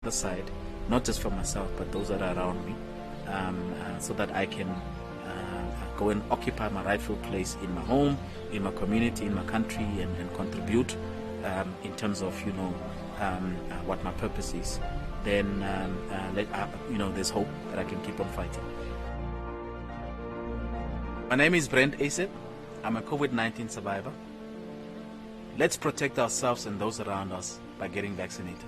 aside, not just for myself, but those that are around me, so that I can go and occupy my rightful place in my home, in my community, in my country, and contribute in terms of, what my purpose is. Then, there's hope that I can keep on fighting. My name is Brent Asep. I'm a COVID-19 survivor. Let's protect ourselves and those around us by getting vaccinated.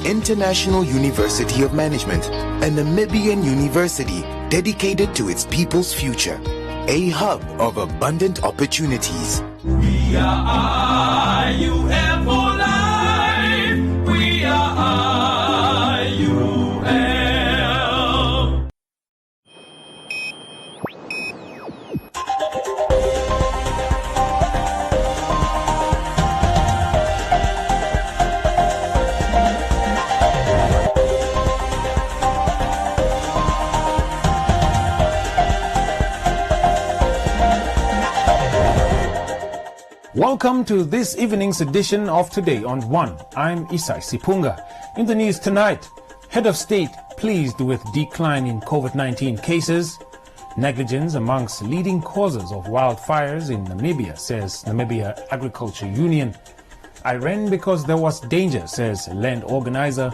International University of Management, a Namibian university dedicated to its people's future, a hub of abundant opportunities. We are IUF for life. We are IUF. Welcome to this evening's edition of Today on One. I'm Isai Sipunga. In the news tonight, Head of State pleased with decline in COVID-19 cases. Negligence amongst leading causes of wildfires in Namibia, says Namibia Agriculture Union. I ran because there was danger, says land organizer.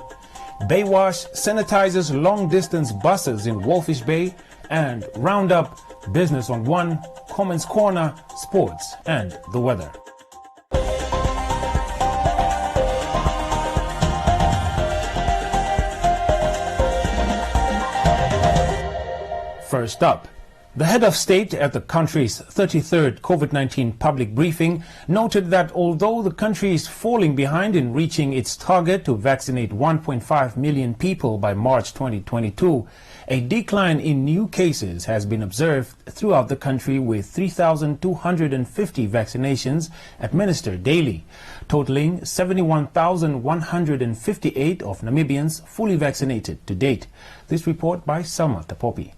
Baywash sanitizes long-distance buses in Wolfish Bay. And Roundup, Business on One, Comments Corner, Sports, and the weather. First up, the head of state at the country's 33rd COVID-19 public briefing noted that although the country is falling behind in reaching its target to vaccinate 1.5 million people by March 2022, a decline in new cases has been observed throughout the country, with 3,250 vaccinations administered daily, totaling 71,158 of Namibians fully vaccinated to date. This report by Salma Tapopi.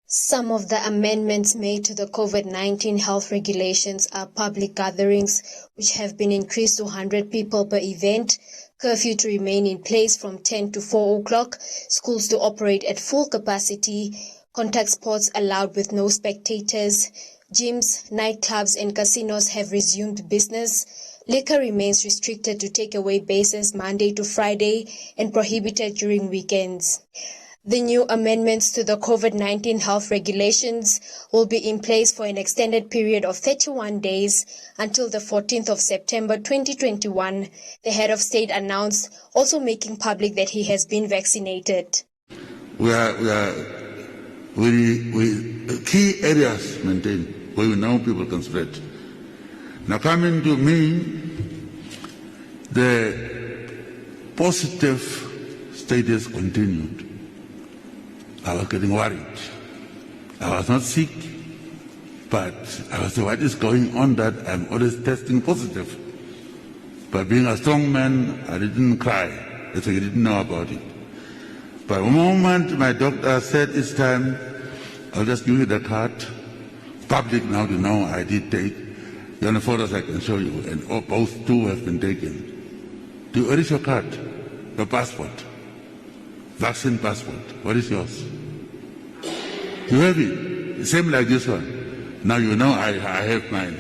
Some of the amendments made to the COVID-19 health regulations are public gatherings, which have been increased to 100 people per event, curfew to remain in place from 10 to 4 o'clock, schools to operate at full capacity, contact sports allowed with no spectators, gyms, nightclubs and casinos have resumed business, liquor remains restricted to takeaway basis Monday to Friday and prohibited during weekends. The new amendments to the COVID-19 health regulations will be in place for an extended period of 31 days until the 14th of September 2021, the head of state announced, also making public that he has been vaccinated. We key areas maintained where we know people can spread. Now coming to me, the positive status continued. I was getting worried. I was not sick, but I was saying, what is going on that I'm always testing positive? But being a strong man, I didn't cry. I didn't know about it. But the moment my doctor said it's time, I'll just give you the card. Public now to know I did take. The only photos I can show you, and both two have been taken. Where is your card? Your passport? Vaccine passport. What is yours? You have it. Same like this one. Now you know I have mine.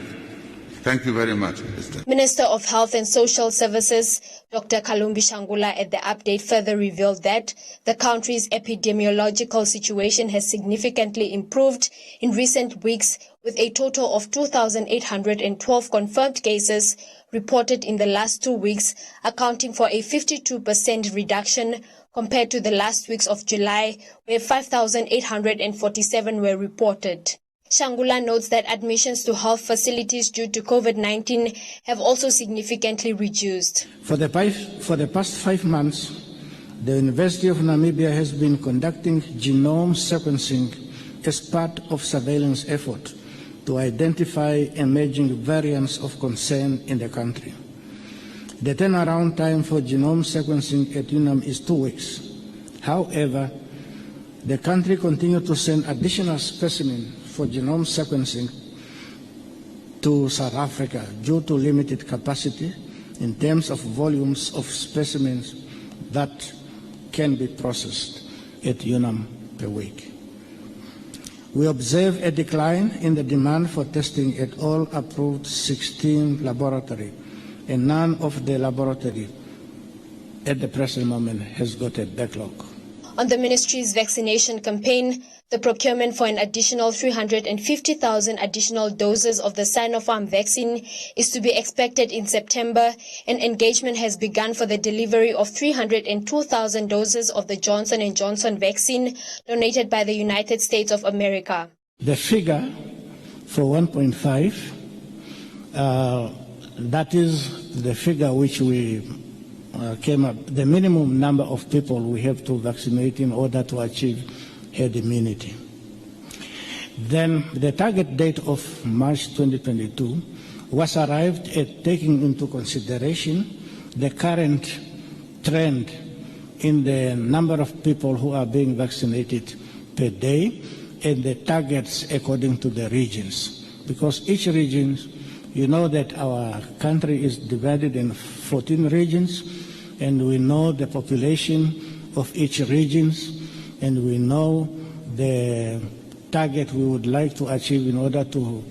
Thank you very much, Mr. Minister of Health and Social Services, Dr. Kalumbi Shangula, at the update further revealed that the country's epidemiological situation has significantly improved in recent weeks, with a total of 2,812 confirmed cases reported in the last 2 weeks, accounting for a 52% reduction compared to the last weeks of July, where 5,847 were reported. Shangula notes that admissions to health facilities due to COVID-19 have also significantly reduced. For the past 5 months, the University of Namibia has been conducting genome sequencing as part of surveillance effort to identify emerging variants of concern in the country. The turnaround time for genome sequencing at UNAM is 2 weeks. However, the country continued to send additional specimens for genome sequencing to South Africa due to limited capacity in terms of volumes of specimens that can be processed at UNAM per week. We observe a decline in the demand for testing at all approved 16 laboratories, and none of the laboratories at the present moment has got a backlog. On the ministry's vaccination campaign, the procurement for an additional 350,000 additional doses of the Sinopharm vaccine is to be expected in September, and engagement has begun for the delivery of 302,000 doses of the Johnson & Johnson vaccine donated by the United States of America. The figure for 1.5, that is the figure which we came up, the minimum number of people we have to vaccinate in order to achieve herd immunity. Then the target date of March 2022 was arrived at taking into consideration the current trend in the number of people who are being vaccinated per day and the targets according to the regions. Because each region, you know that our country is divided in 14 regions, and we know the population of each region, and we know the target we would like to achieve in order to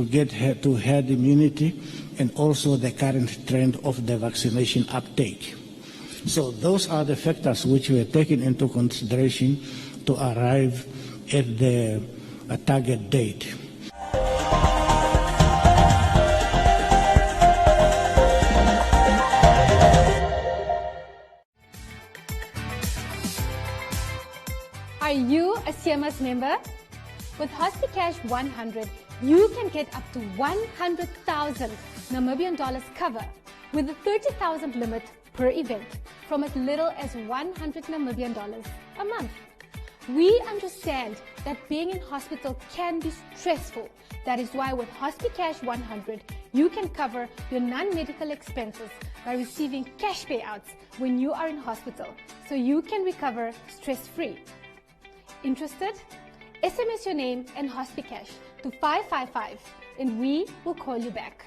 get to herd immunity, and also the current trend of the vaccination uptake. So those are the factors which were taken into consideration to arrive at the target date. Are you a CMS member? With HospiCash 100, you can get up to 100,000 Namibian dollars cover with a 30,000 limit per event from as little as 100 Namibian dollars a month. We understand that being in hospital can be stressful. That is why with HospiCash 100, you can cover your non-medical expenses by receiving cash payouts when you are in hospital, so you can recover stress-free. Interested? SMS your name and HospiCash to 555 and we will call you back.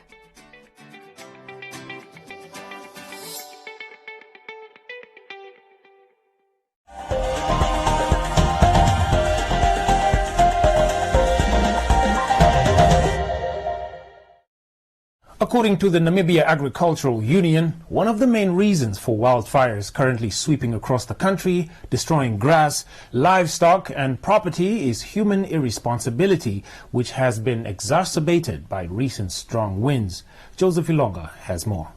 According to the Namibia Agricultural Union, one of the main reasons for wildfires currently sweeping across the country, destroying grass, livestock and property is human irresponsibility, which has been exacerbated by recent strong winds. Joseph Ilonga has more.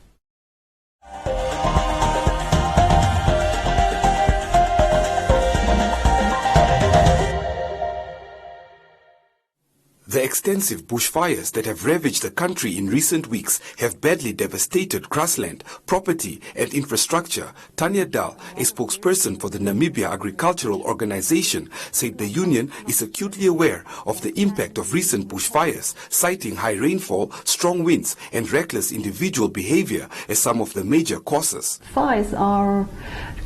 The extensive bushfires that have ravaged the country in recent weeks have badly devastated grassland, property and infrastructure. Tanya Dahl, a spokesperson for the Namibia Agricultural Organization, said the union is acutely aware of the impact of recent bushfires, citing high rainfall, strong winds and reckless individual behavior as some of the major causes. Fires are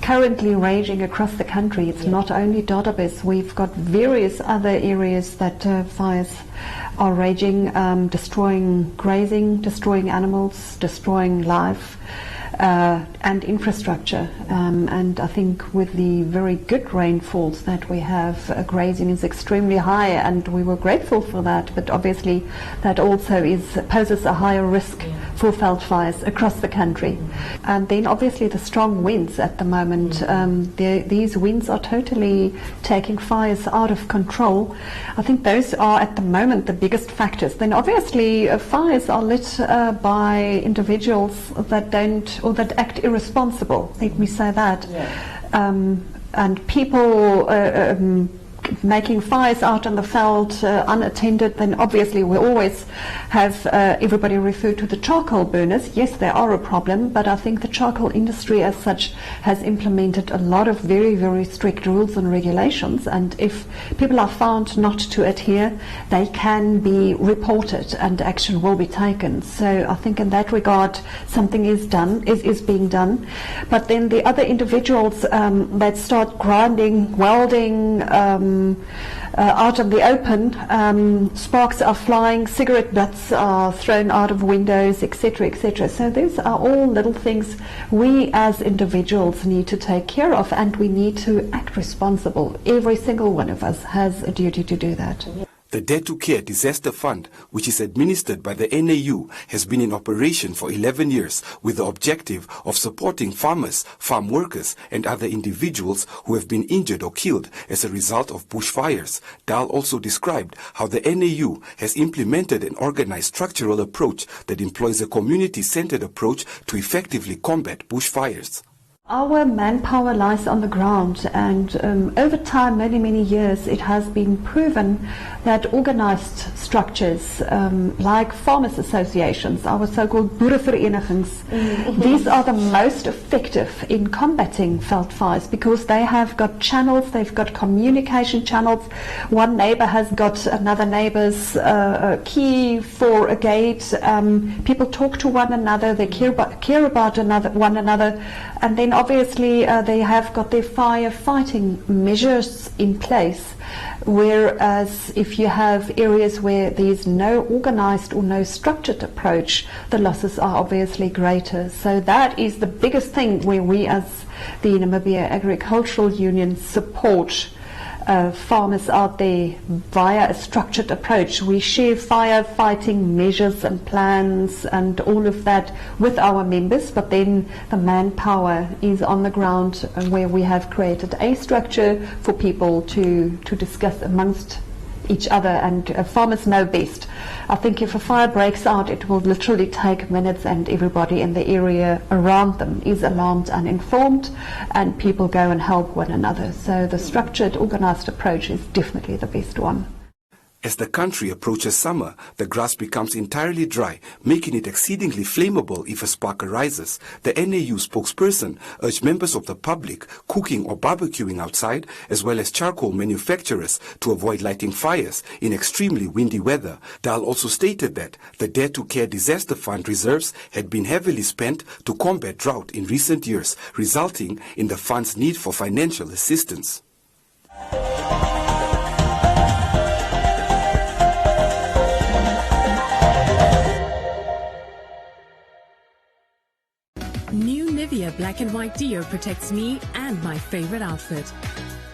currently raging across the country. It's not only Dodabis. We've got various other areas that fires are raging, destroying grazing, destroying animals, destroying life and infrastructure. And I think with the very good rainfalls that we have, grazing is extremely high, and we were grateful for that. But obviously that also poses a higher risk for veld fires across the country. And then obviously the strong winds at the moment. These winds are totally taking fires out of control. I think those are at the moment the biggest factors. Then obviously fires are lit by individuals that don't, or that act irresponsible, let me say that. Yeah. And people making fires out in the veld unattended, then obviously we always have everybody refer to the charcoal burners. Yes, they are a problem, but I think the charcoal industry as such has implemented a lot of very, very strict rules and regulations, and if people are found not to adhere, they can be reported and action will be taken. So I think in that regard something is being done. But then the other individuals that start grinding, welding out in the open, sparks are flying, cigarette butts are thrown out of windows, etc., etc. So these are all little things we as individuals need to take care of, and we need to act responsible. Every single one of us has a duty to do that. The Dare to Care Disaster Fund, which is administered by the NAU, has been in operation for 11 years with the objective of supporting farmers, farm workers and other individuals who have been injured or killed as a result of bushfires. Dahl also described how the NAU has implemented an organized structural approach that employs a community-centered approach to effectively combat bushfires. Our manpower lies on the ground, and over time, many years, it has been proven that organized structures like farmers associations, our so-called boereverenigings, these are the most effective in combating veld fires because they have got channels, they've got communication channels. One neighbor has got another neighbor's key for a gate. People talk to one another, they care about one another, and then obviously they have got their firefighting measures in place, whereas if you have areas where there's no organized or no structured approach, the losses are obviously greater. So that is the biggest thing where we as the Namibia Agricultural Union support farmers out there via a structured approach. We share firefighting measures and plans and all of that with our members, but then the manpower is on the ground where we have created a structure for people to discuss amongst each other, and farmers know best. I think if a fire breaks out, it will literally take minutes and everybody in the area around them is alarmed and informed, and people go and help one another. So the structured, organized approach is definitely the best one. As the country approaches summer, the grass becomes entirely dry, making it exceedingly flammable if a spark arises. The NAU spokesperson urged members of the public cooking or barbecuing outside, as well as charcoal manufacturers, to avoid lighting fires in extremely windy weather. Dahl also stated that the Dare to Care Disaster Fund reserves had been heavily spent to combat drought in recent years, resulting in the fund's need for financial assistance. New Nivea Black and White Deo protects me and my favorite outfit.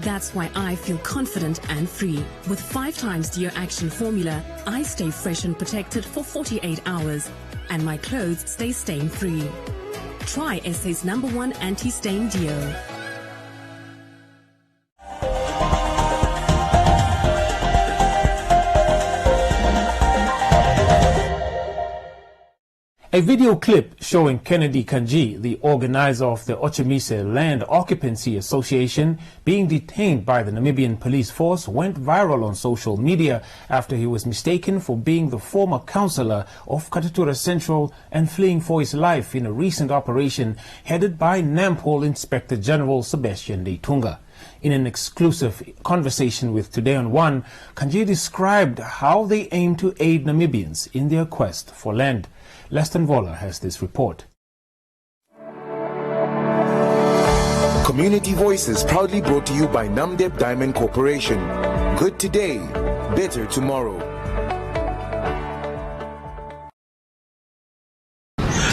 That's why I feel confident and free. With 5 times Deo Action formula, I stay fresh and protected for 48 hours, and my clothes stay stain-free. Try SA's #1 anti-stain Deo. A video clip showing Kennedy Kanji, the organizer of the Ochimise Land Occupancy Association, being detained by the Namibian police force went viral on social media after he was mistaken for being the former councillor of Katutura Central and fleeing for his life in a recent operation headed by Nampol Inspector General Sebastian Leitunga. In an exclusive conversation with Today on One, Kanji described how they aim to aid Namibians in their quest for land. Leston Voller has this report. Community Voices proudly brought to you by Namdeb Diamond Corporation. Good today, better tomorrow.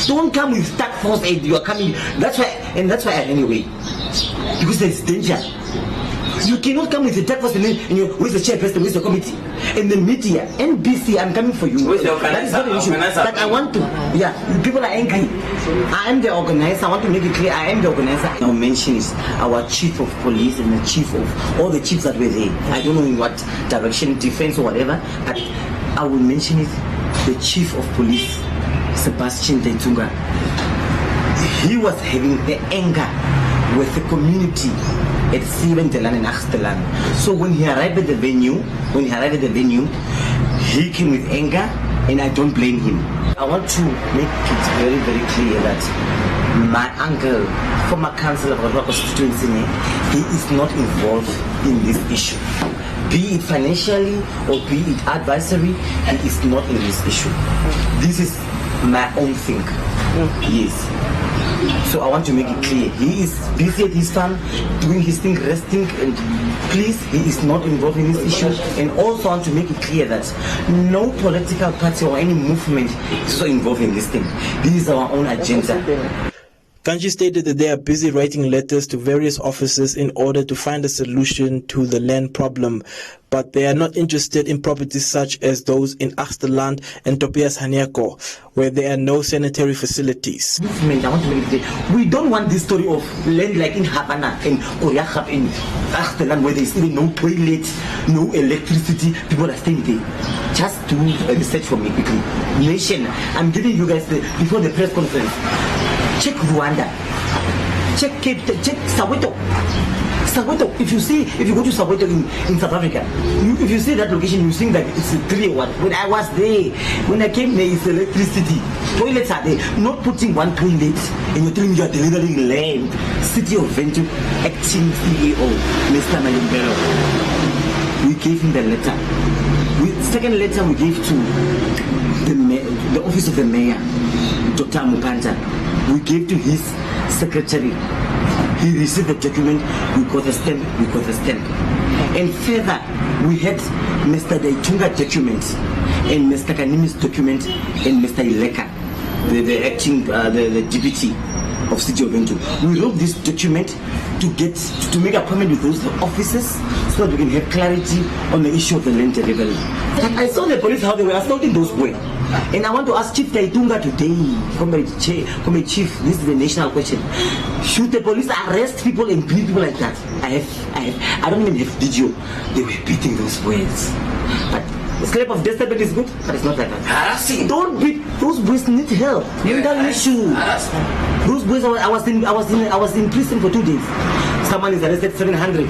Don't come with task force aid. You are coming. That's why anyway, because there is danger. You cannot come with the task force and with the chairperson, with the committee, and the media, NBC. I'm coming for you. That is not an issue. But I want to. Yeah, people are angry. I am the organizer. I want to make it clear. I am the organizer. Now mentions our chief of police and the chief of all the chiefs that were there. I don't know in what direction, defense or whatever. But I will mention it. The chief of police, Sebastian Leitunga. He was having the anger with the community at Siebendelan and Achterland. So when he arrived at the venue, he came with anger, and I don't blame him. I want to make it very, very clear that my uncle, former councillor of our constituency, he is not involved in this issue. Be it financially or be it advisory, he is not in this issue. This is my own thing. Yes. So I want to make it clear. He is busy at his farm, doing his thing, resting, and please, he is not involved in this issue. And also I want to make it clear that no political party or any movement is also involved in this thing. This is our own agenda. Kanji stated that they are busy writing letters to various offices in order to find a solution to the land problem, but they are not interested in properties such as those in Achterland and Topias Haniako, where there are no sanitary facilities. We don't want this story of land like in Havana and Oriachap in Achterland, where there is even no toilet, no electricity, people are staying there. Just do research for me quickly. Nation, I'm giving you guys before the press conference. Check Rwanda. Check Soweto. If you go to Soweto in South Africa, if you see that location, you think that it's a clear one. When I was there, when I came there, it's electricity. Toilets are there. Not putting one toilet, and you're telling me you're delivering land. City of Venture, acting CEO, Mr. Malimbero. We gave him the letter. Second letter we gave to the office of the mayor, Dr. Mupanta. We gave to his secretary. He received the document, we got a stamp. And further, we had Mr. Daitunga document, and Mr. Kanimi's document, and Mr. Ileka, the acting, the deputy of City of Venture. We wrote this document to make appointment with those officers so that we can have clarity on the issue of the land delivery. I saw the police how they were assaulting those boys. And I want to ask Chief Taitunga today, Comrade Chief, this is the national question. Should the police arrest people and beat people like that? I don't even have video. They were beating those boys. But the slap of discipline is good, but it's not like that. Don't beat those boys. Need help. Mental issue. Those boys. I was in prison for 2 days. Someone is arrested 700.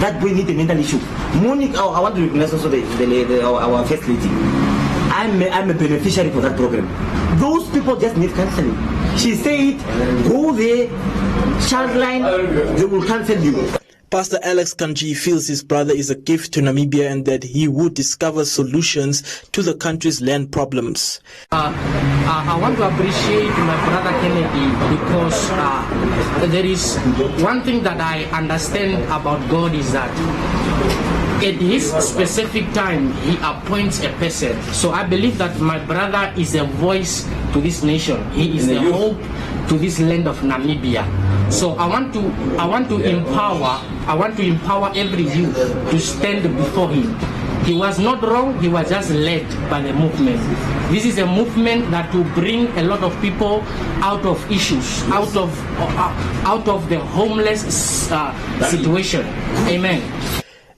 That boy need a mental issue. Monica, I want to recognize also our first lady. I'm a beneficiary for that program. Those people just need counseling. She said, go there, Childline, they will counsel you. Pastor Alex Kanji feels his brother is a gift to Namibia and that he would discover solutions to the country's land problems. I want to appreciate my brother Kennedy because there is one thing that I understand about God is that at his specific time, he appoints a person. So I believe that my brother is a voice to this nation. He is the hope to this land of Namibia. So I want to empower every youth to stand before him. He was not wrong, he was just led by the movement. This is a movement that will bring a lot of people out of issues, out of the homeless situation. Amen.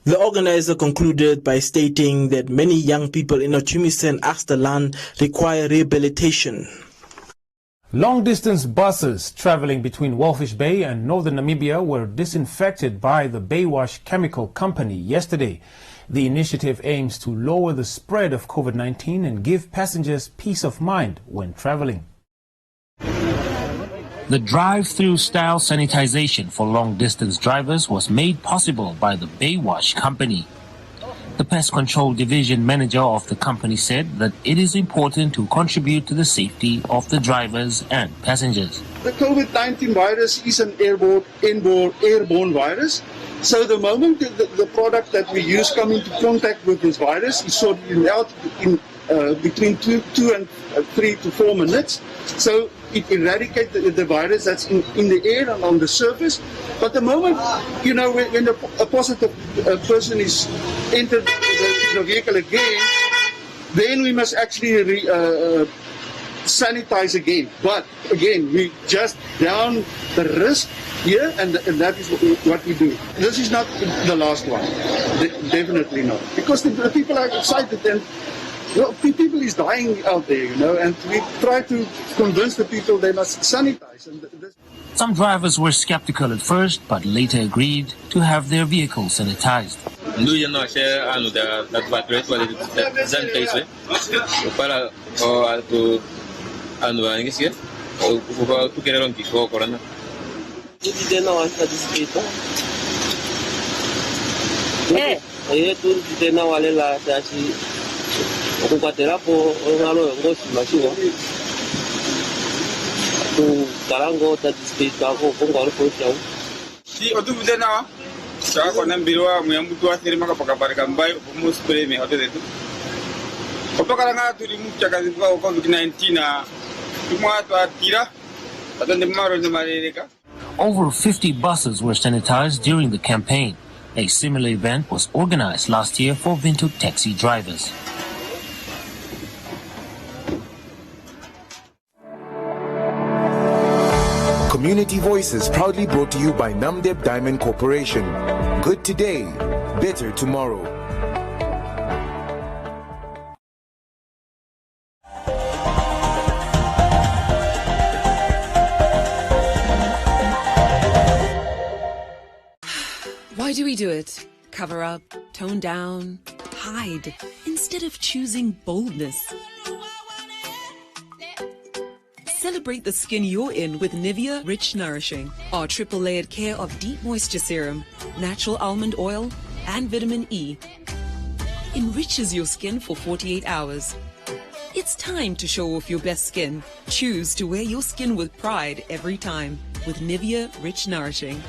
The organizer concluded by stating that many young people in Ochumisa and Achterland require rehabilitation. Long-distance buses traveling between Walfish Bay and northern Namibia were disinfected by the Baywash Chemical Company yesterday. The initiative aims to lower the spread of COVID-19 and give passengers peace of mind when traveling. The drive-through style sanitization for long-distance drivers was made possible by the Baywash Company. The Pest Control Division manager of the company said that it is important to contribute to the safety of the drivers and passengers. The COVID-19 virus is an airborne virus. So the moment the product that we use come into contact with this virus is sorted out in between 2 and 3 to 4 minutes. So it eradicates the virus that's in the air and on the surface. But the moment, when a positive person is entered the vehicle again, then we must actually sanitize again. But again, we just down the risk here, and that is what we do. This is not the last one, definitely not, because the people are excited, and people is dying out there, and we try to convince the people they must sanitize. Some drivers were skeptical at first, but later agreed to have their vehicles sanitized. Over 50 buses were sanitized during the campaign. A similar event was organized last year for Windhoek taxi drivers. Community Voices proudly brought to you by Namdeb Diamond Corporation. Good today, better tomorrow. Why do we do it? Cover up, tone down, hide, instead of choosing boldness. Celebrate the skin you're in with Nivea Rich Nourishing. Our triple layered care of deep moisture serum, natural almond oil, and vitamin E enriches your skin for 48 hours. It's time to show off your best skin. Choose to wear your skin with pride every time with Nivea Rich Nourishing.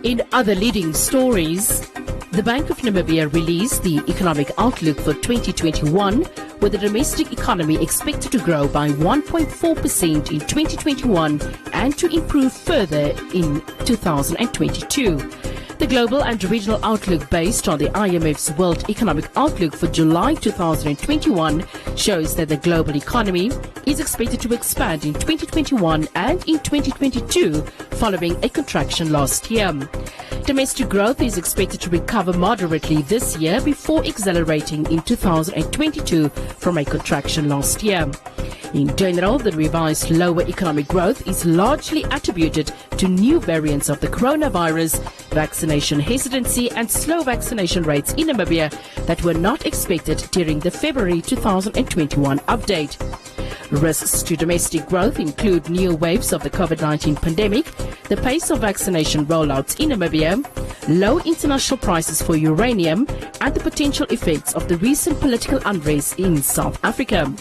In other leading stories, the Bank of Namibia released the economic outlook for 2021, with the domestic economy expected to grow by 1.4% in 2021 and to improve further in 2022. The global and regional outlook based on the IMF's World Economic Outlook for July 2021 shows that the global economy is expected to expand in 2021 and in 2022 following a contraction last year. Domestic growth is expected to recover moderately this year before accelerating in 2022 from a contraction last year. In general, the revised lower economic growth is largely attributed to new variants of the coronavirus, vaccination hesitancy and slow vaccination rates in Namibia that were not expected during the February 2021 update. Risks to domestic growth include new waves of the COVID-19 pandemic, the pace of vaccination rollouts in Namibia, low international prices for uranium, and the potential effects of the recent political unrest in South Africa.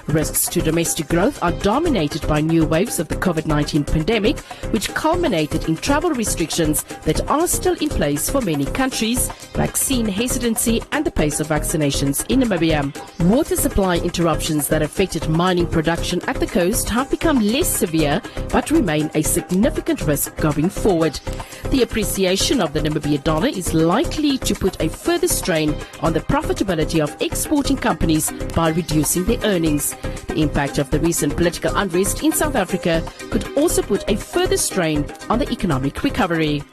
Risks to domestic growth are dominated by new waves of the COVID-19 pandemic, which culminated in travel restrictions that are still in place for many countries, vaccine hesitancy, and the pace of vaccinations in Namibia. Water supply interruptions that affected mining production at the coast have become less severe, but remain a significant risk going forward. The appreciation of the Namibia dollar is likely to put a further strain on the profitability of exporting companies by reducing their earnings. The impact of the recent political unrest in South Africa could also put a further strain on the economic recovery.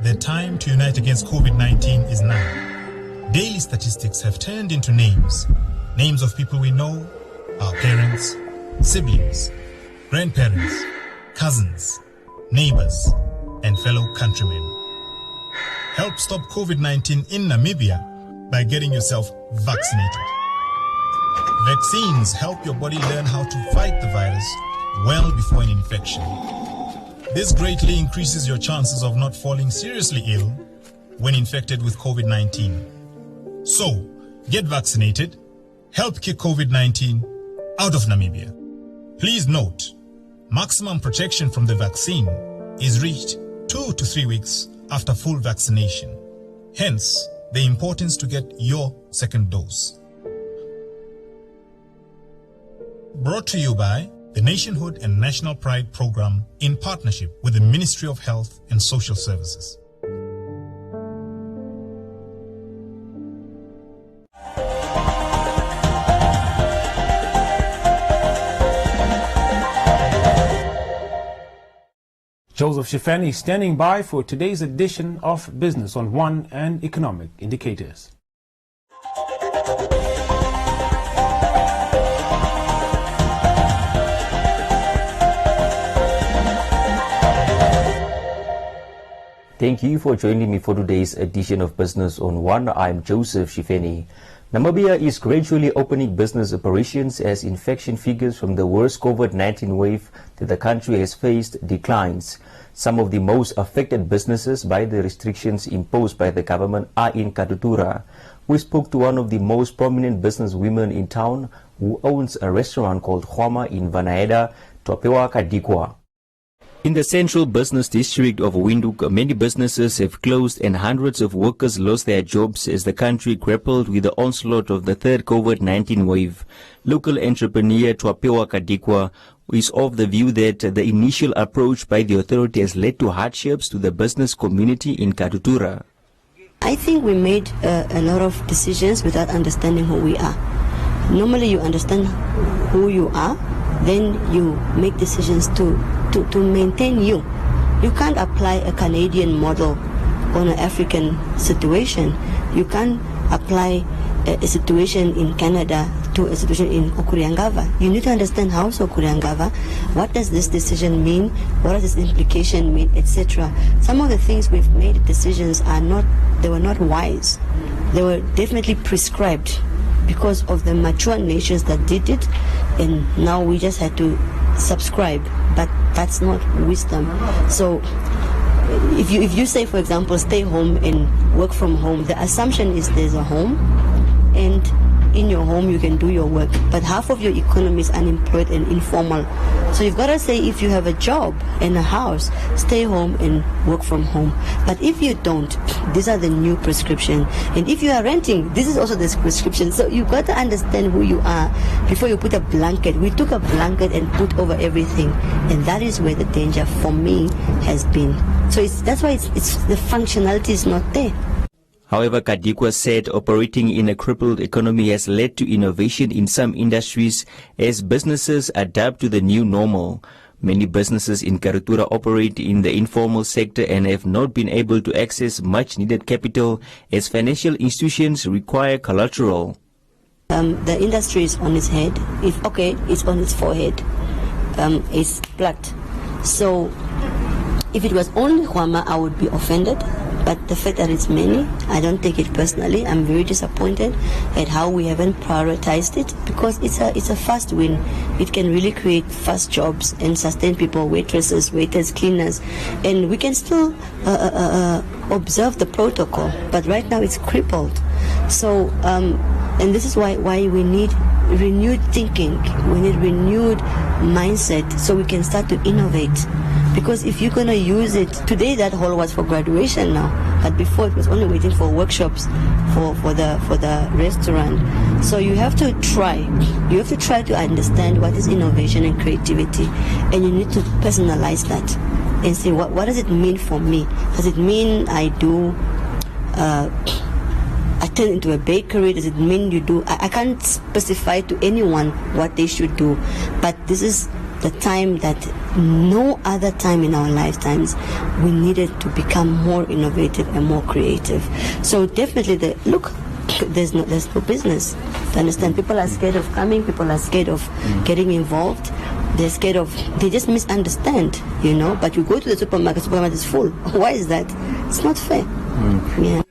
The time to unite against COVID-19 is now. Daily statistics have turned into names. Names of people we know, our parents, siblings, grandparents, cousins, neighbors, and fellow countrymen. Help stop COVID-19 in Namibia by getting yourself vaccinated. Vaccines help your body learn how to fight the virus well before an infection. This greatly increases your chances of not falling seriously ill when infected with COVID-19. So, get vaccinated, help kick COVID-19 out of Namibia. Please note, maximum protection from the vaccine is reached 2 to 3 weeks after full vaccination. Hence, the importance to get your second dose. Brought to you by the Nationhood and National Pride program in partnership with the Ministry of Health and Social Services. Joseph Shifani standing by for today's edition of Business on One and Economic Indicators. Thank you for joining me for today's edition of Business on One. I'm Joseph Shifeni. Namibia is gradually opening business operations as infection figures from the worst COVID-19 wave that the country has faced declines. Some of the most affected businesses by the restrictions imposed by the government are in Katutura. We spoke to one of the most prominent business women in town who owns a restaurant called Hwama in Vanaeda, Twapewa Kadikwa. In the central business district of Windhoek, many businesses have closed and hundreds of workers lost their jobs as the country grappled with the onslaught of the third COVID-19 wave. Local entrepreneur Twapewa Kadikwa is of the view that the initial approach by the authority has led to hardships to the business community in Katutura. I think we made a lot of decisions without understanding who we are. Normally you understand who you are, then you make decisions to maintain you. You can't apply a Canadian model on an African situation. You can't apply a situation in Canada to a situation in Okuriangava. You need to understand how so Okuriangava, what does this decision mean, what does this implication mean, etc. Some of the things we've made decisions they were not wise. They were definitely prescribed because of the mature nations that did it, and now we just had to subscribe, but that's not wisdom. So if you say, for example, stay home and work from home, the assumption is there's a home, and in your home you can do your work, but half of your economy is unemployed and informal. So you've got to say, if you have a job and a house, stay home and work from home. But if you don't, these are the new prescription. And if you are renting, this is also the prescription. So you've got to understand who you are before you put a blanket. We took a blanket and put over everything, and that is where the danger for me has been. So that's why the functionality is not there. However, Kadikwa said operating in a crippled economy has led to innovation in some industries as businesses adapt to the new normal. Many businesses in Katutura operate in the informal sector and have not been able to access much needed capital as financial institutions require collateral. The industry is on its head. It's on its forehead. It's plucked. So if it was only Hwama, I would be offended. But the fact that it's many, I don't take it personally. I'm very disappointed at how we haven't prioritized it, because it's a fast win. It can really create fast jobs and sustain people, waitresses, waiters, cleaners, and we can still observe the protocol. But right now it's crippled. So, and this is why we need renewed thinking. We need renewed mindset so we can start to innovate. Because if you're going to use it, today that hall was for graduation now, but before it was only waiting for workshops for the restaurant. So you have to try. You have to try to understand what is innovation and creativity, and you need to personalize that and say, what does it mean for me? Does it mean I turn into a bakery? Does it mean you do? I can't specify to anyone what they should do, but this is the time that no other time in our lifetimes we needed to become more innovative and more creative. So definitely, there's no business. To understand, people are scared of coming. People are scared of getting involved. They're scared of. They just misunderstand, But you go to the supermarket is full. Why is that? It's not fair. Yeah.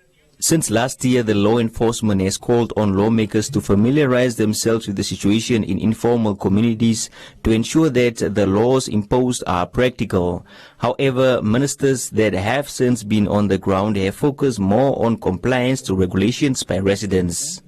Since last year, the law enforcement has called on lawmakers to familiarize themselves with the situation in informal communities to ensure that the laws imposed are practical. However, ministers that have since been on the ground have focused more on compliance to regulations by residents.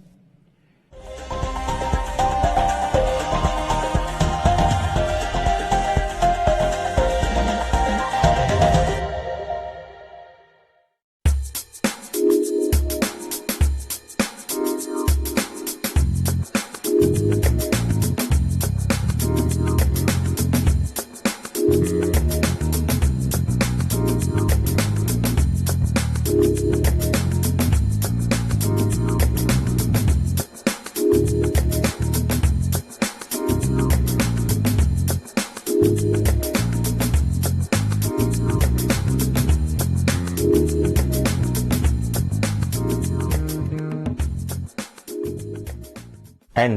And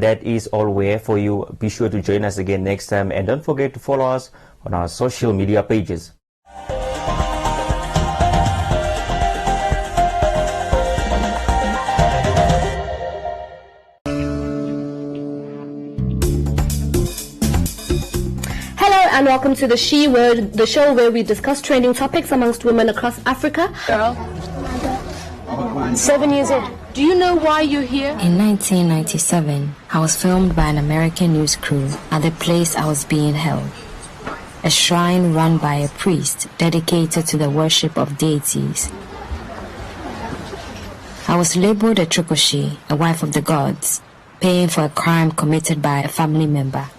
that is all we have for you. Be sure to join us again next time, and don't forget to follow us on our social media pages. And welcome to the She Word, the show where we discuss trending topics amongst women across Africa. Girl, 7 years old. Do you know why you're here? In 1997, I was filmed by an American news crew at the place I was being held, a shrine run by a priest dedicated to the worship of deities. I was labeled a Trikoshi, a wife of the gods, paying for a crime committed by a family member.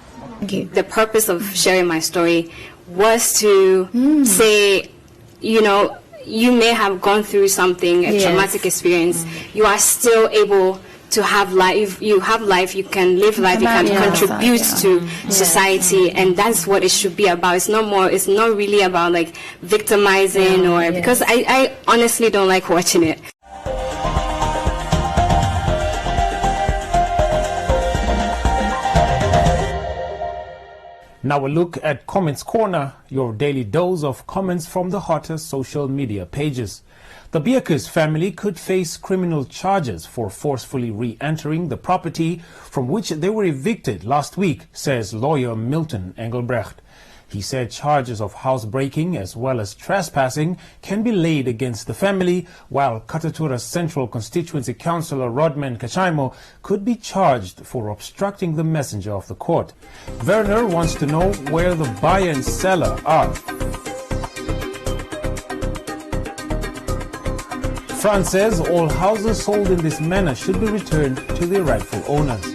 The purpose of sharing my story was to say, you know, you may have gone through something, a traumatic experience. You are still able to have life. You have life. You can live life. You can contribute to society, and that's what it should be about. It's not more. It's not really about like victimizing or because I honestly don't like watching it. Now a look at Comments Corner, your daily dose of comments from the hottest social media pages. The Beekers family could face criminal charges for forcefully re-entering the property from which they were evicted last week, says lawyer Milton Engelbrecht. He said charges of housebreaking as well as trespassing can be laid against the family, while Katatura's Central Constituency Councillor Rodman Kachaimo could be charged for obstructing the messenger of the court. Werner wants to know where the buyer and seller are. France says all houses sold in this manner should be returned to their rightful owners.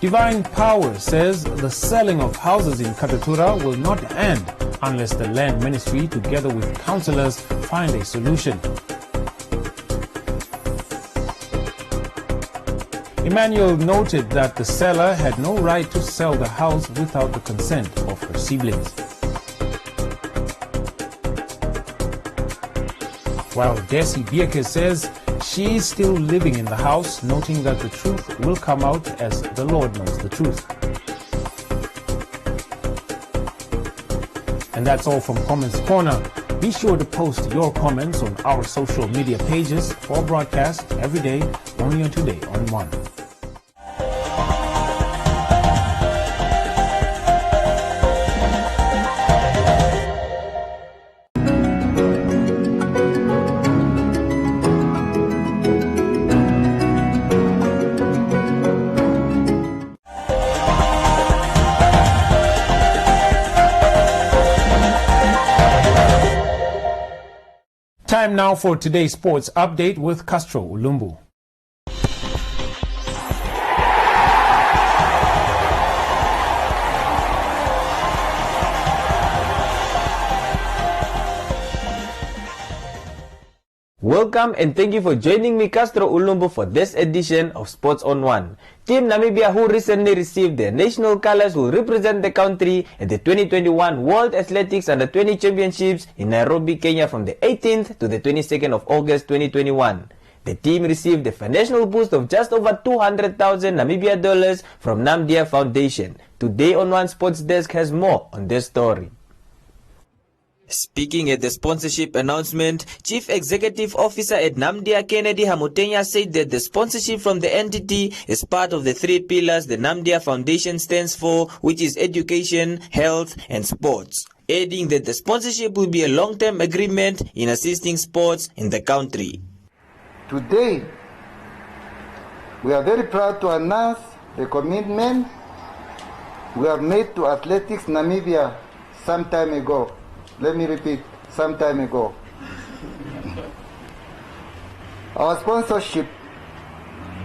Divine Power says the selling of houses in Katatura will not end unless the Land Ministry, together with councillors, find a solution. Emmanuel noted that the seller had no right to sell the house without the consent of her siblings. While Desi Beekers says she is still living in the house, noting that the truth will come out as the Lord knows the truth. And that's all from Comments Corner. Be sure to post your comments on our social media pages for broadcast every day, only on Today on One. Time now for today's sports update with Castro Ulumbu. Welcome and thank you for joining me, Castro Ulumbu, for this edition of Sports on One. Team Namibia, who recently received their national colors, will represent the country at the 2021 World Athletics Under-20 Championships in Nairobi, Kenya from the 18th to the 22nd of August 2021. The team received a financial boost of just over 200,000 Namibia dollars from Namdia Foundation. Today on One Sports Desk has more on this story. Speaking at the sponsorship announcement, Chief Executive Officer at Namdia Kennedy Hamutenya said that the sponsorship from the entity is part of the three pillars the Namdia Foundation stands for, which is education, health and sports, adding that the sponsorship will be a long-term agreement in assisting sports in the country. Today, we are very proud to announce the commitment we have made to Athletics Namibia some time ago. Let me repeat, some time ago. Our sponsorship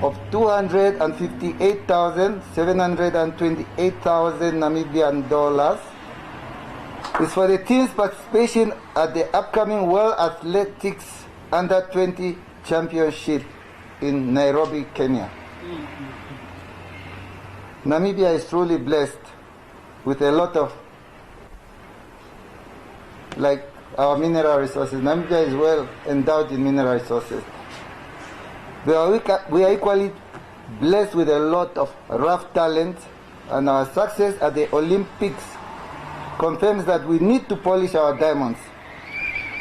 of 258,728,000 Namibian dollars is for the team's participation at the upcoming World Athletics Under-20 Championship in Nairobi, Kenya. Namibia is truly blessed with a lot of, like our mineral resources. Namibia is well endowed in mineral resources. We are equally blessed with a lot of rough talent, and our success at the Olympics confirms that we need to polish our diamonds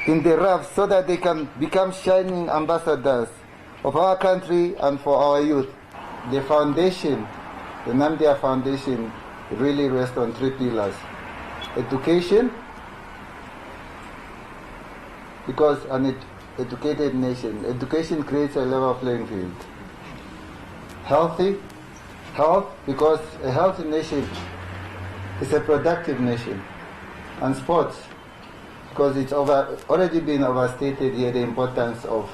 in the rough so that they can become shining ambassadors of our country and for our youth. The foundation, the Namibia Foundation, really rests on three pillars. Education, because an educated nation, education creates a level playing field. Health, because a healthy nation is a productive nation. And sports, because it's already been overstated here, the importance of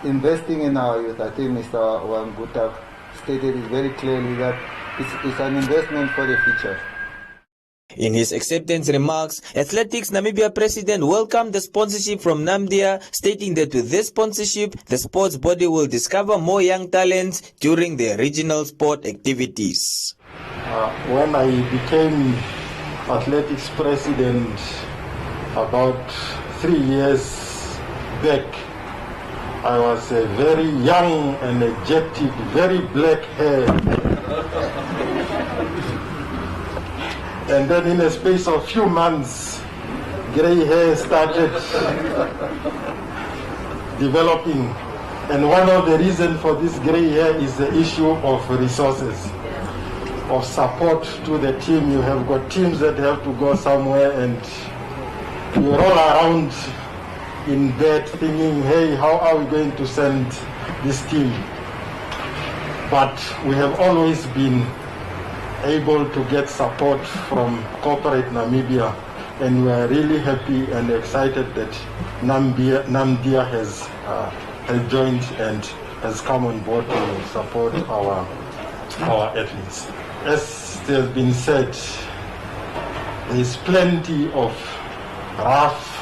investing in our youth. I think Mr. Wanguta stated it very clearly that it's an investment for the future. In his acceptance remarks, Athletics Namibia president welcomed the sponsorship from Namibia, stating that with this sponsorship, the sports body will discover more young talents during their regional sport activities. When I became Athletics president about 3 years back, I was a very young, energetic, very black hair. And then in a space of few months, gray hair started developing. And one of the reasons for this gray hair is the issue of resources, of support to the team. You have got teams that have to go somewhere and you roll around in bed thinking, hey, how are we going to send this team? But we have always been able to get support from corporate Namibia, and we are really happy and excited that Namibia has joined and has come on board to support our athletes. As it has been said, there is plenty of rough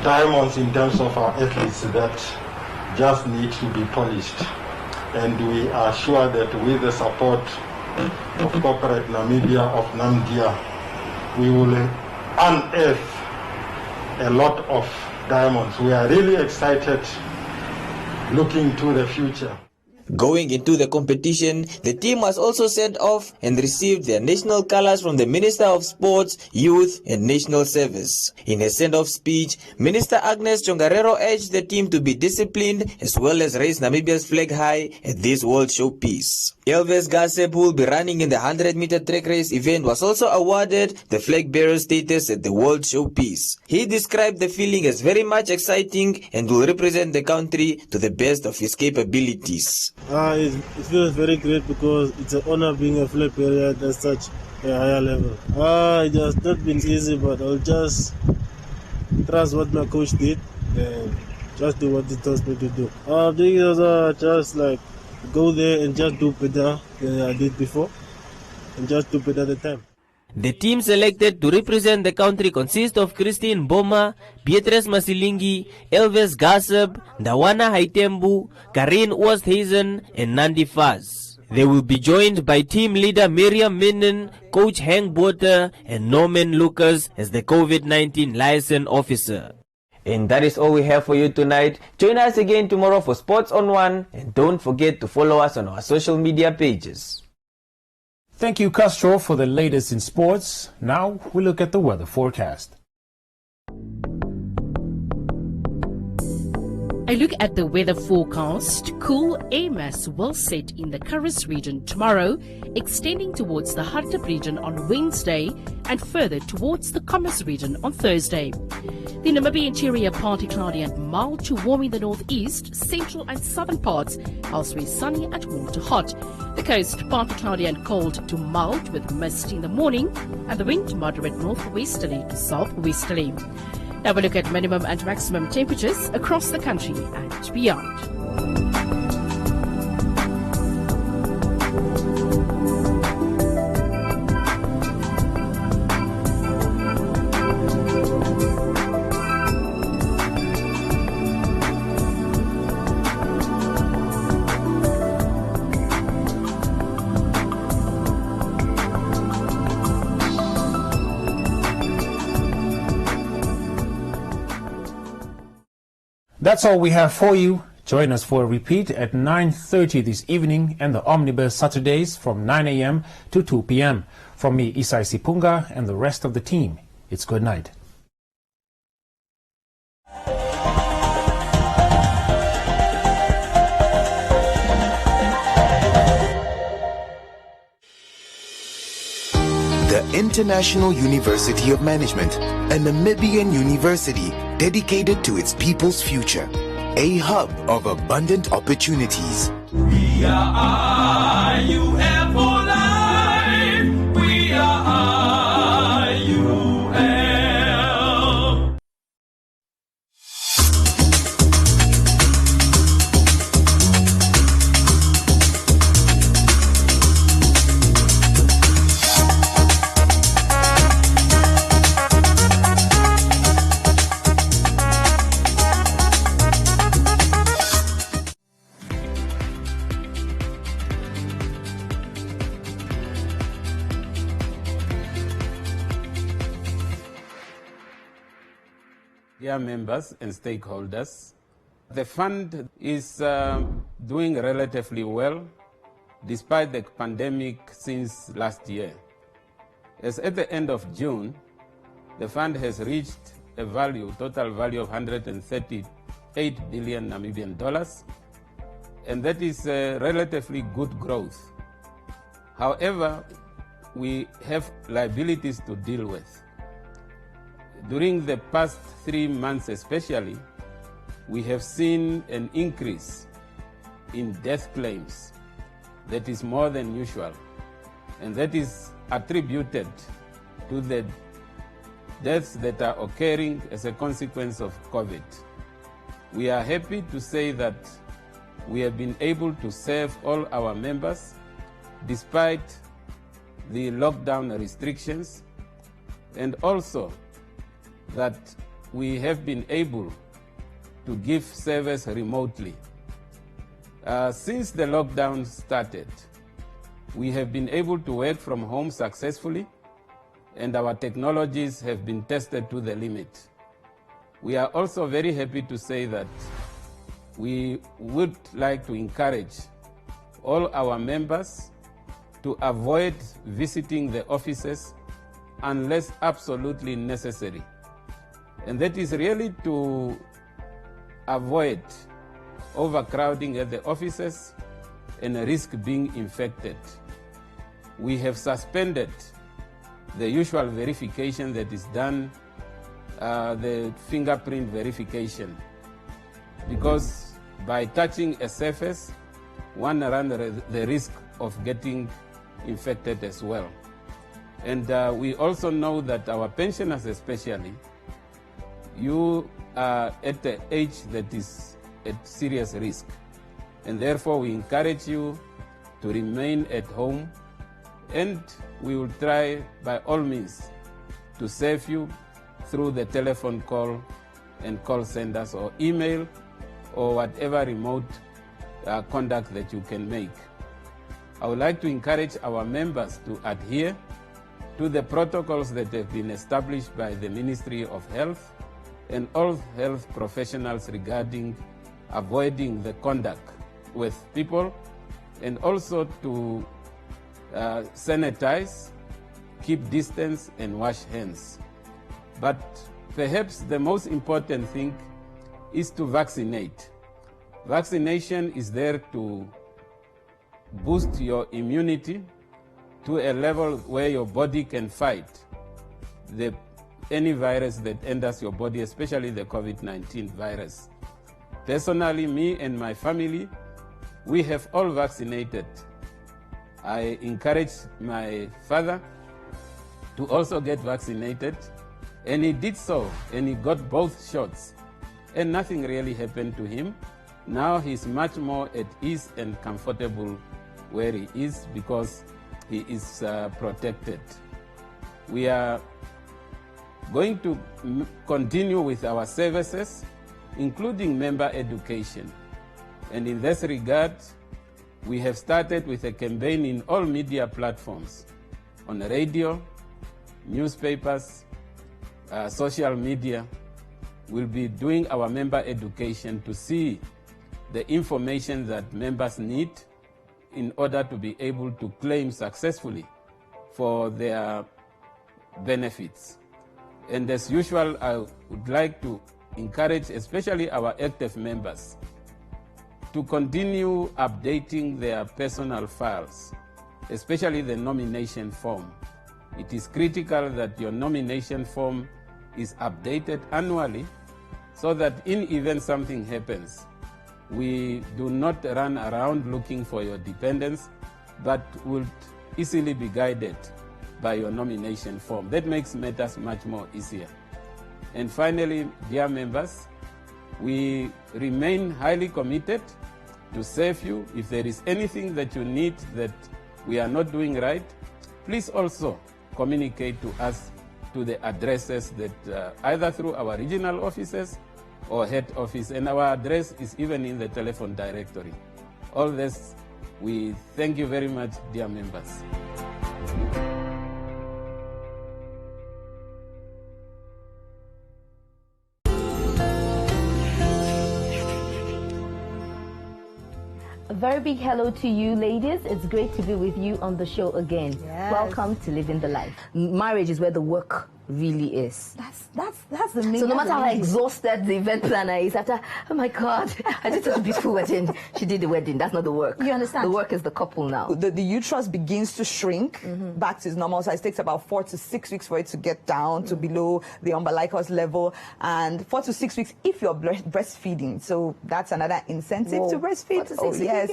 diamonds in terms of our athletes that just need to be polished, and we are sure that with the support of corporate Namibia, of Namibia, we will unearth a lot of diamonds. We are really excited looking to the future. Going into the competition, the team was also sent off and received their national colors from the Minister of Sports, Youth and National Service. In her send-off speech, Minister Agnes Chongarero urged the team to be disciplined as well as raise Namibia's flag high at this World Showpiece. Elvis Gasep, who will be running in the 100-meter track race event, was also awarded the flag bearer status at the World Showpiece. He described the feeling as very much exciting and will represent the country to the best of his capabilities. It feels very great because it's an honor being a flag bearer at such a higher level. It has not been easy, but I'll just trust what my coach did and just do what he tells me to do. I think it was just like go there and just do better than I did before and just do better the time. The team selected to represent the country consists of Christine Boma, Beatrice Masilingi, Elvis Gasep, Ndawana Haitembu, Karin Oosthuizen and Nandi Faz. They will be joined by team leader Miriam Minen, coach Hank Botha and Norman Lucas as the COVID-19 liaison officer. And that is all we have for you tonight. Join us again tomorrow for Sports on One, and don't forget to follow us on our social media pages. Thank you, Castro, for the latest in sports. Now we look at the weather forecast. A look at the weather forecast. Cool air mass will set in the Curris region tomorrow, extending towards the Hartip region on Wednesday and further towards the Commerce region on Thursday. The Namibia interior partly cloudy and mild to warm in the northeast, central and southern parts, elsewhere sunny and warm to hot. The coast partly cloudy and cold to mild with mist in the morning and the wind moderate northwesterly to southwesterly. Now we look at minimum and maximum temperatures across the country and beyond. That's all we have for you. Join us for a repeat at 9:30 this evening and the Omnibus Saturdays from 9 a.m. to 2 p.m. From me, Isai Sipunga, and the rest of the team, it's good night. The International University of Management, a Namibian university dedicated to its people's future, a hub of abundant opportunities. We are IUL for life. We are IUL. Dear members and stakeholders, the fund is doing relatively well despite the pandemic since last year. As at the end of June, the fund has reached a total value of 138 billion Namibian dollars, and that is a relatively good growth. However, we have liabilities to deal with. During the past 3 months especially, we have seen an increase in death claims that is more than usual, and that is attributed to the deaths that are occurring as a consequence of COVID. We are happy to say that we have been able to serve all our members despite the lockdown restrictions, and also that we have been able to give service remotely. Since the lockdown started, we have been able to work from home successfully, and our technologies have been tested to the limit. We are also very happy to say that we would like to encourage all our members to avoid visiting the offices unless absolutely necessary. And that is really to avoid overcrowding at the offices and risk being infected. We have suspended the usual verification that is done, the fingerprint verification, because by touching a surface, one runs the risk of getting infected as well. And we also know that our pensioners especially, you are at the age that is at serious risk, and therefore we encourage you to remain at home, and we will try by all means to serve you through the telephone call and call centers or email or whatever remote contact that you can make. I would like to encourage our members to adhere to the protocols that have been established by the Ministry of Health and all health professionals regarding avoiding the contact with people, and also to sanitize, keep distance, and wash hands. But perhaps the most important thing is to vaccinate. Vaccination is there to boost your immunity to a level where your body can fight any virus that enters your body, especially the COVID-19 virus. Personally, me and my family, we have all vaccinated. I encourage my father to also get vaccinated, and he did so, and he got both shots, and nothing really happened to him. Now he's much more at ease and comfortable where he is because he is protected. We are going to continue with our services, including member education. And in this regard, we have started with a campaign in all media platforms, on radio, newspapers, social media, we'll be doing our member education to see the information that members need in order to be able to claim successfully for their benefits. And as usual, I would like to encourage especially our active members to continue updating their personal files, especially the nomination form. It is critical that your nomination form is updated annually so that in event something happens, we do not run around looking for your dependents, but will easily be guided by your nomination form. That makes matters much more easier. And finally, dear members, we remain highly committed to serve you. If there is anything that you need that we are not doing right, please also communicate to us to the addresses that either through our regional offices or head office, and our address is even in the telephone directory. All this, we thank you very much, dear members. A very big hello to you, ladies. It's great to be with you on the show again. Yes. Welcome to Living the Life. Marriage is where the work really is. That's the main. So no matter how exhausted the event planner is after, oh my God, I did such a beautiful wedding. She did the wedding. That's not the work. You understand? The work is the couple now. The uterus begins to shrink back to its normal size. It takes about 4 to 6 weeks for it to get down to below the umbilicus level, and 4 to 6 weeks if you're breastfeeding. So that's another incentive to breastfeed. Oh, yes.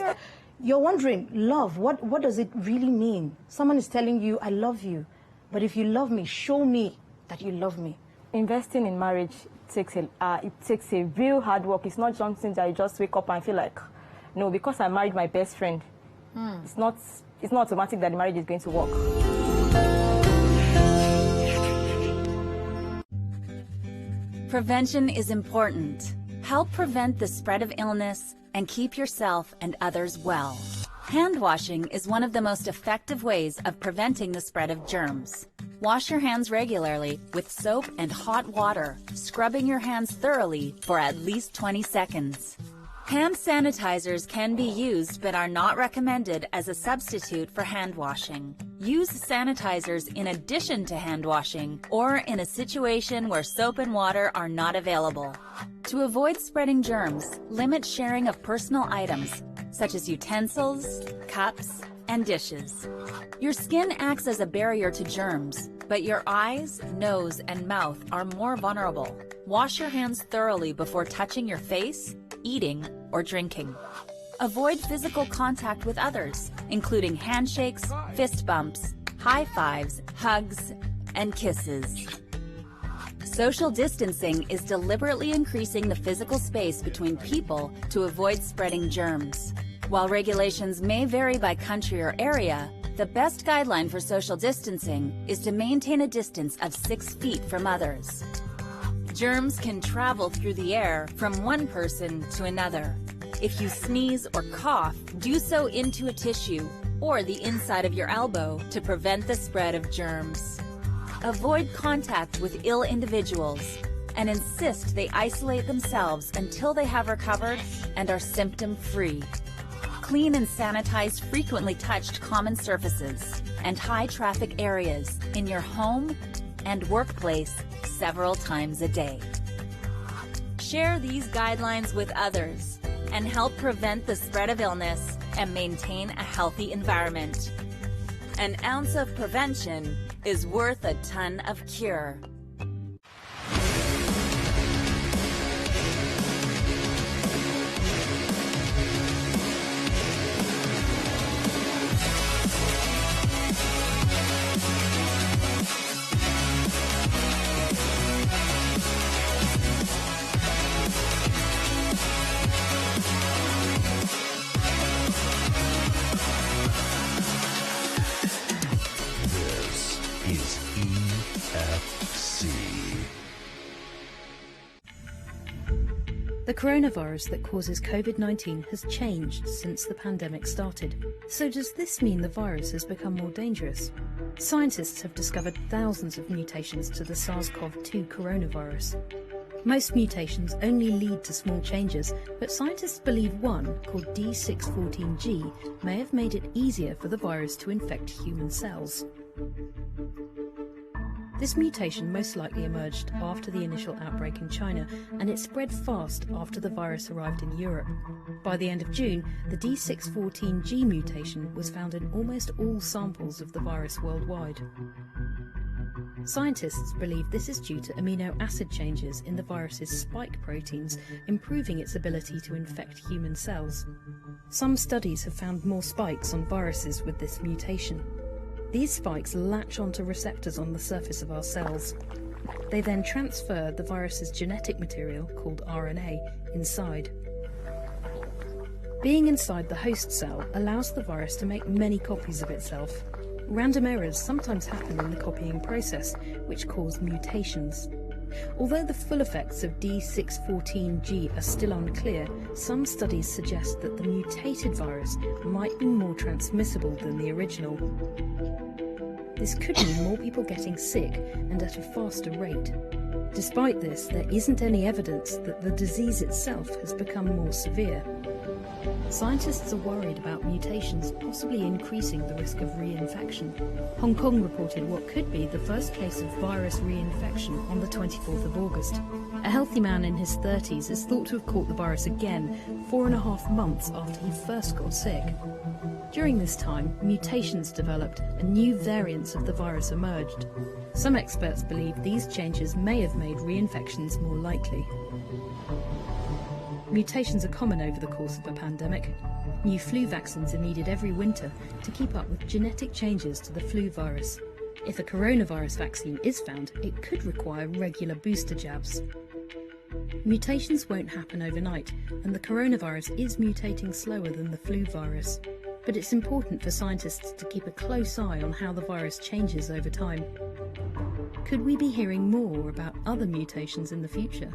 You're wondering, love, what does it really mean? Someone is telling you, I love you, but if you love me, show me that you love me. Investing in marriage takes a real hard work. It's not something that you just wake up and feel like, no, because I married my best friend. It's not automatic that the marriage is going to work. Prevention is important. Help prevent the spread of illness and keep yourself and others well. Hand washing is one of the most effective ways of preventing the spread of germs. Wash your hands regularly with soap and hot water, scrubbing your hands thoroughly for at least 20 seconds. Hand sanitizers can be used but are not recommended as a substitute for hand washing. Use sanitizers in addition to hand washing or in a situation where soap and water are not available. To avoid spreading germs, limit sharing of personal items such as utensils, cups, and dishes. Your skin acts as a barrier to germs, but your eyes, nose, and mouth are more vulnerable. Wash your hands thoroughly before touching your face, eating, or drinking. Avoid physical contact with others, including handshakes, fist bumps, high fives, hugs, and kisses. Social distancing is deliberately increasing the physical space between people to avoid spreading germs. While regulations may vary by country or area, the best guideline for social distancing is to maintain a distance of 6 feet from others. Germs can travel through the air from one person to another. If you sneeze or cough, do so into a tissue or the inside of your elbow to prevent the spread of germs. Avoid contact with ill individuals and insist they isolate themselves until they have recovered and are symptom-free. Clean and sanitize frequently touched common surfaces and high-traffic areas in your home and workplace several times a day. Share these guidelines with others and help prevent the spread of illness and maintain a healthy environment. An ounce of prevention is worth a ton of cure. The coronavirus that causes COVID-19 has changed since the pandemic started. So does this mean the virus has become more dangerous? Scientists have discovered thousands of mutations to the SARS-CoV-2 coronavirus. Most mutations only lead to small changes, but scientists believe one, called D614G, may have made it easier for the virus to infect human cells. This mutation most likely emerged after the initial outbreak in China, and it spread fast after the virus arrived in Europe. By the end of June, the D614G mutation was found in almost all samples of the virus worldwide. Scientists believe this is due to amino acid changes in the virus's spike proteins, improving its ability to infect human cells. Some studies have found more spikes on viruses with this mutation. These spikes latch onto receptors on the surface of our cells. They then transfer the virus's genetic material, called RNA, inside. Being inside the host cell allows the virus to make many copies of itself. Random errors sometimes happen in the copying process, which cause mutations. Although the full effects of D614G are still unclear, some studies suggest that the mutated virus might be more transmissible than the original. This could mean more people getting sick and at a faster rate. Despite this, there isn't any evidence that the disease itself has become more severe. Scientists are worried about mutations possibly increasing the risk of reinfection. Hong Kong reported what could be the first case of virus reinfection on the 24th of August. A healthy man in his 30s is thought to have caught the virus again 4.5 months after he first got sick. During this time, mutations developed and new variants of the virus emerged. Some experts believe these changes may have made reinfections more likely. Mutations are common over the course of a pandemic. New flu vaccines are needed every winter to keep up with genetic changes to the flu virus. If a coronavirus vaccine is found, it could require regular booster jabs. Mutations won't happen overnight, and the coronavirus is mutating slower than the flu virus. But it's important for scientists to keep a close eye on how the virus changes over time. Could we be hearing more about other mutations in the future?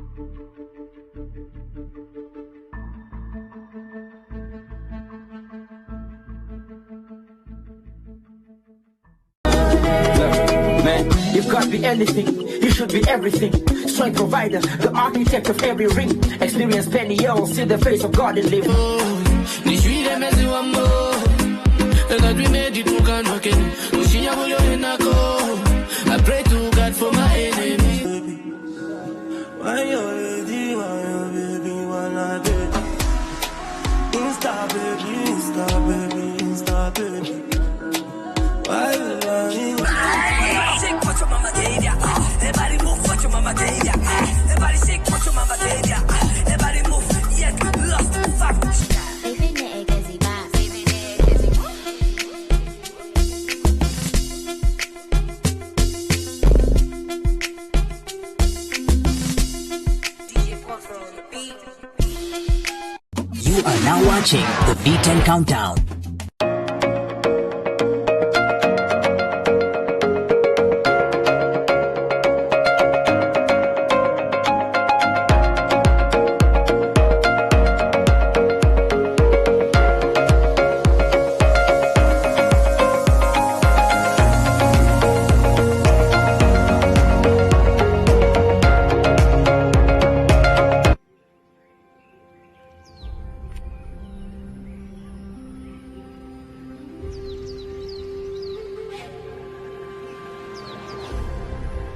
You've got to be anything, you should be everything. Strength provider, the architect of every ring. Experience plenty years, see the face of God and live. I pray to God for my enemy. Why you baby, wanna baby? Insta baby, Insta baby. Why you shake what your mama gave ya. Everybody move what your mama gave ya. Everybody shake what your mama gave ya. Everybody move, yes, lost, fuck. You are now watching the V10 Countdown.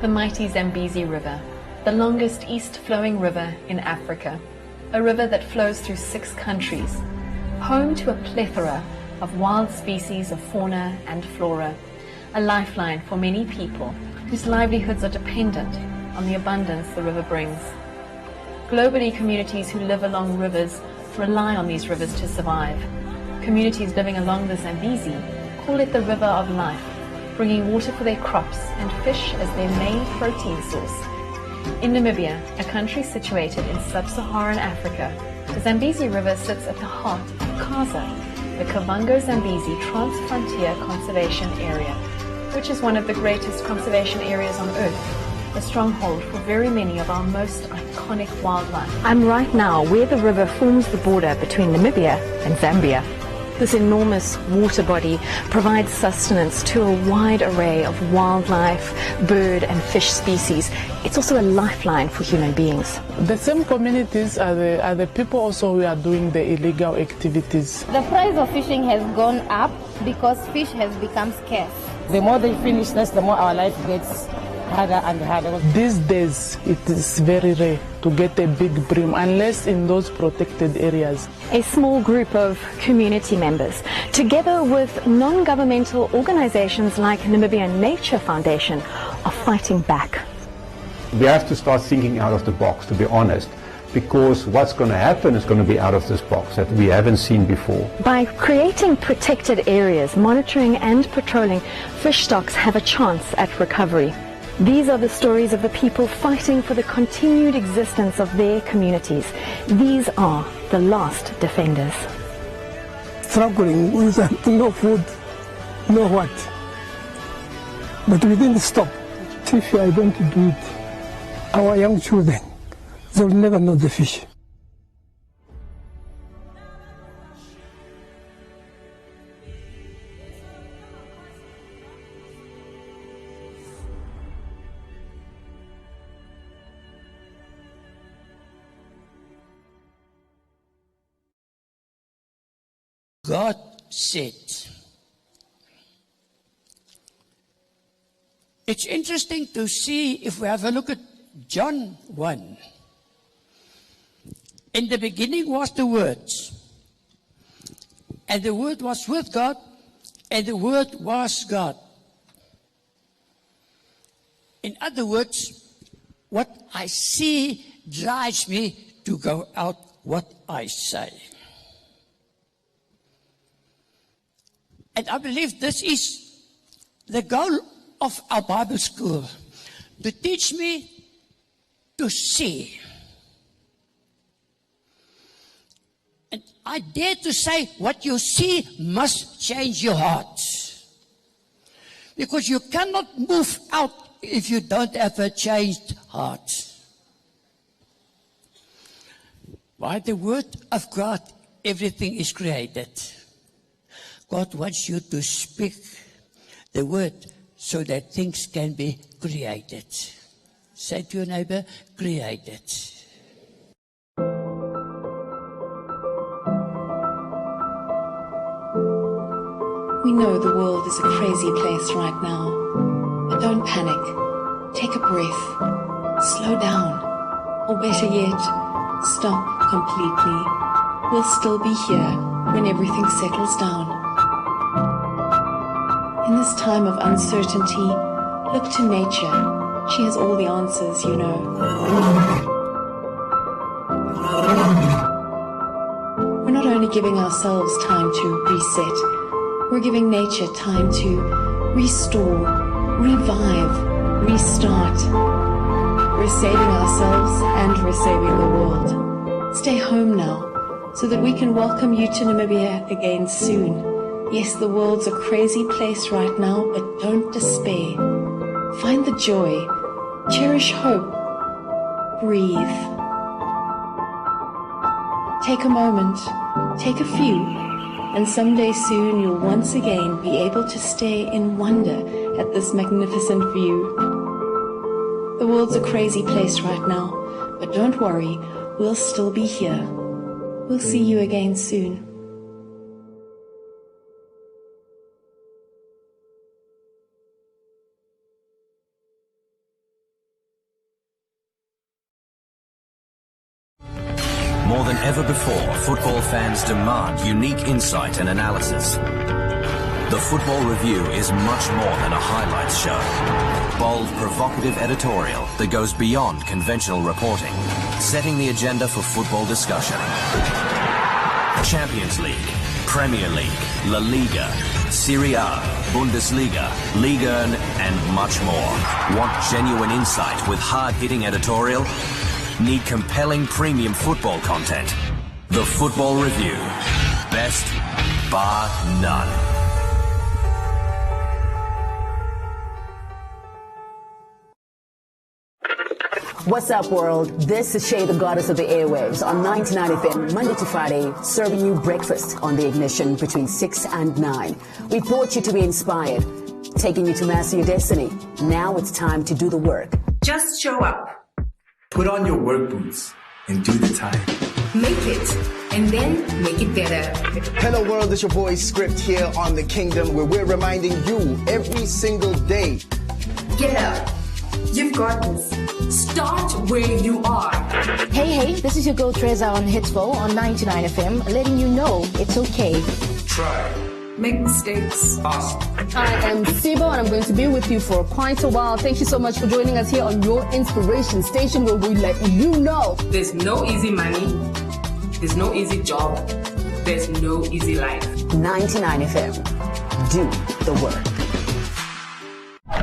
The mighty Zambezi River, the longest east-flowing river in Africa, a river that flows through 6 countries, home to a plethora of wild species of fauna and flora, a lifeline for many people whose livelihoods are dependent on the abundance the river brings. Globally, communities who live along rivers rely on these rivers to survive. Communities living along the Zambezi call it the river of life, bringing water for their crops and fish as their main protein source. In Namibia, a country situated in sub-Saharan Africa, the Zambezi River sits at the heart of Kaza, the Kavango-Zambezi Trans-Frontier Conservation Area, which is one of the greatest conservation areas on Earth, a stronghold for very many of our most iconic wildlife. I'm right now where the river forms the border between Namibia and Zambia. This enormous water body provides sustenance to a wide array of wildlife, bird and fish species. It's also a lifeline for human beings. The same communities are the people also who are doing the illegal activities. The price of fishing has gone up because fish has become scarce. The more they finish us, the more our life gets harder and harder. These days, it is very rare to get a big bream unless in those protected areas. A small group of community members, together with non-governmental organizations like Namibia Nature Foundation, are fighting back. We have to start thinking out of the box, to be honest, because what's going to happen is going to be out of this box that we haven't seen before. By creating protected areas, monitoring and patrolling, fish stocks have a chance at recovery. These are the stories of the people fighting for the continued existence of their communities. These are the last defenders. Struggling with no food, no what. But we didn't stop. If we are going to do it, our young children, they will never know the fish. God said, it's interesting to see if we have a look at John 1. In the beginning was the Word, and the Word was with God, and the Word was God. In other words, what I see drives me to go out what I say. And I believe this is the goal of our Bible school, to teach me to see. And I dare to say what you see must change your heart. Because you cannot move out if you don't have a changed heart. By the word of God, everything is created. God wants you to speak the word so that things can be created. Say to your neighbor, created. We know the world is a crazy place right now, but don't panic. Take a breath, slow down, or better yet, stop completely. We'll still be here when everything settles down. In this time of uncertainty, look to nature. She has all the answers, you know. We're not only giving ourselves time to reset, we're giving nature time to restore, revive, restart. We're saving ourselves and we're saving the world. Stay home now so that we can welcome you to Namibia again soon. Yes, the world's a crazy place right now, but don't despair. Find the joy, cherish hope, breathe. Take a moment, take a few, and someday soon you'll once again be able to stare in wonder at this magnificent view. The world's a crazy place right now, but don't worry, we'll still be here. We'll see you again soon. More than ever before, football fans demand unique insight and analysis. The Football Review is much more than a highlights show. Bold, provocative editorial that goes beyond conventional reporting, setting the agenda for football discussion. Champions League, Premier League, La Liga, Serie A, Bundesliga, Liga 1, and much more. Want genuine insight with hard-hitting editorial? Need compelling premium football content? The Football Review. Best, bar none. What's up, world? This is Shay, the goddess of the airwaves, on 99 FM, Monday to Friday, serving you breakfast on the ignition between 6 and 9. We brought you to be inspired, taking you to master your destiny. Now it's time to do the work. Just show up. Put on your work boots and do the time. Make it, and then make it better. Hello, world. It's your boy Script here on The Kingdom, where we're reminding you every single day. Get up. You've got this. Start where you are. Hey, this is your girl Treza on Hitsville on 99 FM, letting you know it's okay. Try. Make mistakes. Ask. I am Sibo, and I'm going to be with you for quite a while. Thank you so much for joining us here on your inspiration station, where we let you know there's no easy money, there's no easy job, there's no easy life. 99 FM. Do the work.